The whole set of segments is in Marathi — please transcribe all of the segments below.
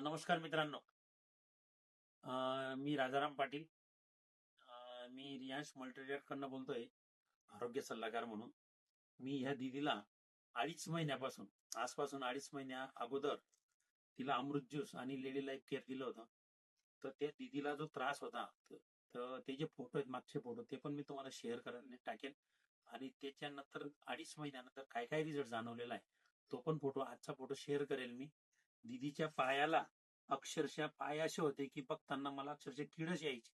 नमस्कार मित्रांनो. मी राजाराम पाटील. मी रियांश मल्टीट्रेडकडनं बोलतोय, आरोग्य सल्लागार म्हणून. मी ह्या दीदीला 2.5 महिन्यापासून, आजपासून 2.5 महिन्या अगोदर तिला अमृत ज्यूस आणि लेडी लाईफ केअर दिलं होतं. तर त्या दीदीला जो त्रास होता, तर ते जे फोटो आहेत, मागचे फोटो, ते पण मी तुम्हाला शेअर करायला टाकेल. आणि त्याच्यानंतर 2.5 महिन्यानंतर काय काय रिझल्ट जाणवलेला आहे, तो पण फोटो, आजचा फोटो शेअर करेल मी. दीदीच्या पायाला अक्षरशः पाय असे होते की बघताना मला अक्षरशः किडच यायची.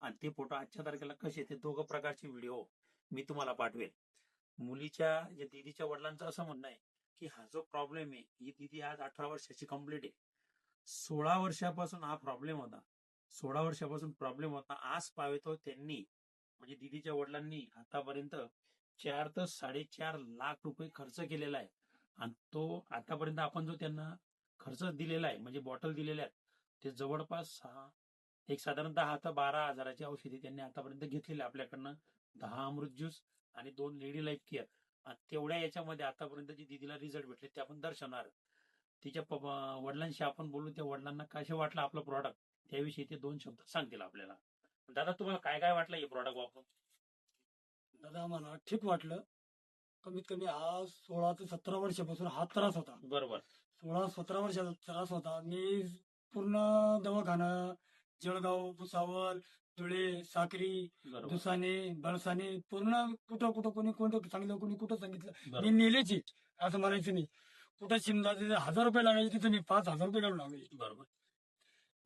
आणि ते फोटो आजच्या तारखेला कसे, ते दोघं प्रकारचे व्हिडिओ मी तुम्हाला पाठवेल. मुलीच्या या दीदीच्या वडिलांचं असं म्हणणं आहे की हा जो प्रॉब्लेम आहे, ही दीदी आज 18 वर्षाची कंप्लीट आहे. 16 वर्षापासून हा प्रॉब्लेम होता. 16 वर्षापासून प्रॉब्लेम होता. आज पावेतो त्यांनी, म्हणजे दीदीच्या वडिलांनी आतापर्यंत 4 ते 4.5 लाख रुपये खर्च केलेला आहे. आणि तो आतापर्यंत आपण जो त्यांना खर्च दिलेला आहे, म्हणजे बॉटल दिलेल्या आहेत, ते जवळपास एक साधारणतः 10 ते 12 हजाराची औषधी त्यांनी आतापर्यंत घेतलेली आपल्याकडनं. 10 अमृत ज्यूस आणि 2 लेडी लाईफ केअर. आणि तेवढ्या याच्यामध्ये आतापर्यंत जी दीदीला रिझल्ट भेटले ते आपण दर्शवणार. तिच्या वडिलांशी आपण बोलू, त्या वडिलांना कसे वाटलं आपलं प्रॉडक्ट, त्याविषयी ते 2 शब्द सांगतील आपल्याला. दादा, तुम्हाला काय काय वाटलं हे प्रॉडक्ट वापरून? दादा आम्हाला ठीक वाटलं. कमीत कमी हा 16 ते 17 वर्षापासून हा त्रास होता. बरोबर. 16-17 वर्षाचा त्रास होता. मी पूर्ण दवाखाना, जळगाव, भुसावळ, धुळे, साक्री, बरोबर. दुसाने, बळसाने, पूर्ण कुठं कुठं कोणी कोणतं सांगितलं, कोणी कुठं सांगितलं, मी बरोबर. नेलेची असं म्हणायचं नाही. कुठं शिमला 1000 रुपये लागायचे, तिथं मी 5000 रुपये घालून लागले. बरोबर.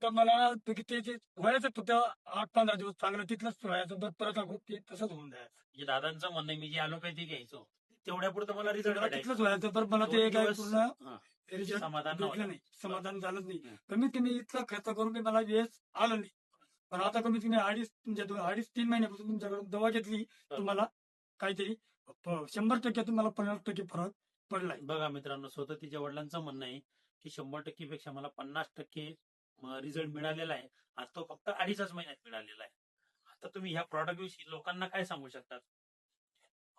तर मला ते व्हायचं फक्त 8-15 दिवस चांगलं तिथलंच व्हायचं, पण परत ते तसंच होऊन जायचं. म्हणजे दादांचं म्हणणं आहे, मी जे ॲलोपॅथी घ्यायचो तेवढ्या पुरतं मला रिझल्ट तिथलंच व्हायचं, पण मला ते काय पूर्ण रिझल्ट समाधान भेटलं नव्हतं. नाही, समाधान झालंच नाही. हं. कमीत कमी इतका खर्च करून मला वेळेस आलं नाही. पण आता कमीत कमी 2.5-3 महिन्यापासून तुमच्याकडून दवा घेतली, तुम्हाला काहीतरी 100% तुम्हाला 50% फरक पडलाय. बघा मित्रांनो, स्वतः तिच्या वडिलांचं म्हणणं आहे की 100% पेक्षा मला 50% रिझल्ट मिळालेला आहे. आज तो फक्त 2.5 महिन्यात मिळालेला आहे. आता तुम्ही ह्या प्रॉडक्ट विषयी लोकांना काय सांगू शकतात?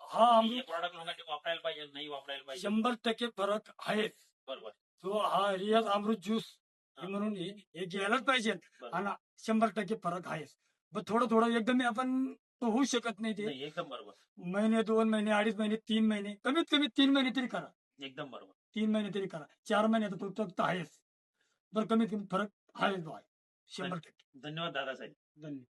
हा हे अमृत प्रॉडक्ट लोकांनी वापरायला पाहिजे, नाही वापरायला पाहिजे? 100% फरक आहे. बरोबर. जो हा रियल अमृत ज्यूस म्हणून हे घ्यायलाच पाहिजे. बरोबर. आणि 100% फरक आहे. पण थोडं थोडं एकदम आपण तो होऊ शकत नाही. ते नाही, एकदम बरोबर. महिने, 2 महिने, 2.5 महिने, 3 महिने, कमीत कमी 3 महिने तरी करा. एकदम बरोबर. 3 महिने तरी करा. 4 महिन्यात फक्त आहेच. पण कमीत कमी फरक आहेच. 100%. धन्यवाद दादासाहेब. धन्यवाद.